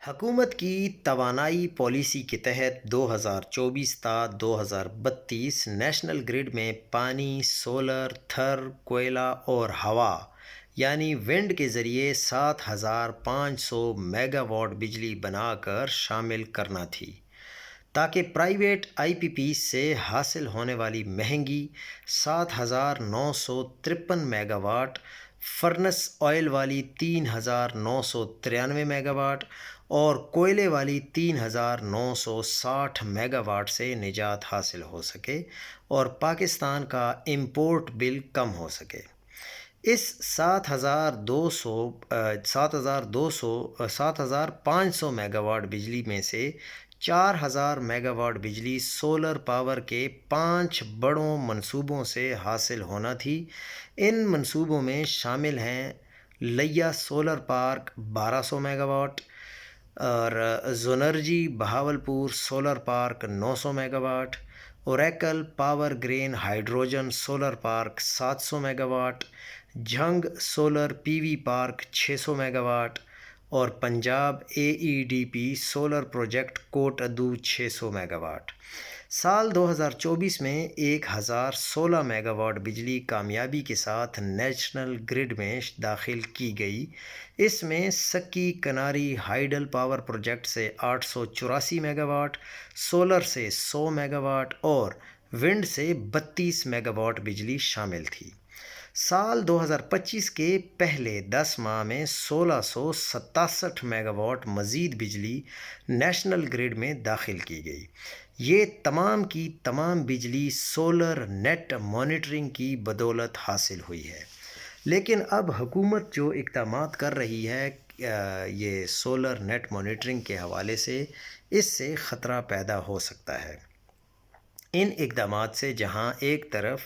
حکومت کی توانائی پالیسی کے تحت 2024 تا 2032 نیشنل گرڈ میں پانی، سولر، تھر، کوئلہ اور ہوا یعنی ونڈ کے ذریعے 7,500 میگا واٹ بجلی بنا کر شامل کرنا تھی تاکہ پرائیویٹ آئی پی پی سے حاصل ہونے والی مہنگی 7,953 میگا واٹ، فرنس آئل والی 3,993 میگا واٹ اور کوئلے والی 3,960 میگا واٹ سے نجات حاصل ہو سکے اور پاکستان کا امپورٹ بل کم ہو سکے۔ اس 7,500 میگا واٹ بجلی میں سے 4,000 میگا واٹ بجلی سولر پاور کے 5 بڑوں منصوبوں سے حاصل ہونا تھی۔ ان منصوبوں میں شامل ہیں لیا سولر پارک 1,200 میگا واٹ اور Zonergy Bahawalpur solar park 900 megawatt, Oracle power green hydrogen solar park 700 megawatt, Jhang solar P V park 600 megawatt اور Punjab A E D B solar project Kot Addu 600 mega what. سال 2024 میں 1,016 mega what بجلی کامیابی کے ساتھ national grid میں داخل کی گئی۔ اس میں سکی کناری ہائیڈل پاور پروجیکٹ سے 884 میگا واٹ، سولر سے 100 میگا واٹ اور ونڈ سے 32 میگا واٹ بجلی شامل تھی۔ سال 2025 کے پہلے 10 ماہ میں 1,667 میگا واٹ مزید بجلی نیشنل گرڈ میں داخل کی گئی۔ یہ تمام کی تمام بجلی سولر نیٹ مانیٹرنگ کی بدولت حاصل ہوئی ہے، لیکن اب حکومت جو اقدامات کر رہی ہے یہ سولر نیٹ مانیٹرنگ کے حوالے سے، اس سے خطرہ پیدا ہو سکتا ہے۔ ان اقدامات سے جہاں ایک طرف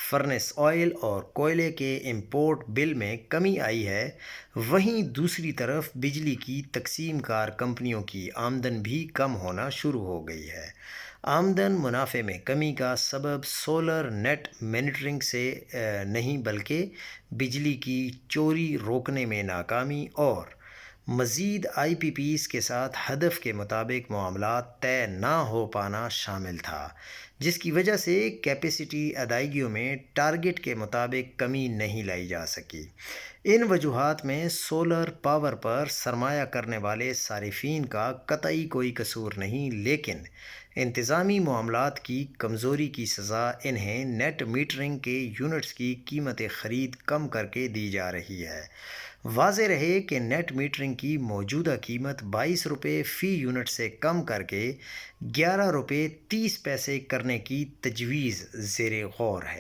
فرنس آئل اور کوئلے کے امپورٹ بل میں کمی آئی ہے، وہیں دوسری طرف بجلی کی تقسیم کار کمپنیوں کی آمدن بھی کم ہونا شروع ہو گئی ہے۔ آمدن منافع میں کمی کا سبب سولر نیٹ مانیٹرنگ سے نہیں بلکہ بجلی کی چوری روکنے میں ناکامی اور مزید آئی پی پیز کے ساتھ ہدف کے مطابق معاملات طے نہ ہو پانا شامل تھا، جس کی وجہ سے کیپیسٹی ادائیگیوں میں ٹارگٹ کے مطابق کمی نہیں لائی جا سکی۔ ان وجوہات میں سولر پاور پر سرمایہ کرنے والے صارفین کا قطعی کوئی قصور نہیں، لیکن انتظامی معاملات کی کمزوری کی سزا انہیں نیٹ میٹرنگ کے یونٹس کی قیمت خرید کم کر کے دی جا رہی ہے۔ واضح رہے کہ نیٹ میٹرنگ کی موجودہ قیمت 22 روپے فی یونٹ سے کم کر کے 11 روپے 30 پیسے کرنے کی تجویز زیر غور ہے۔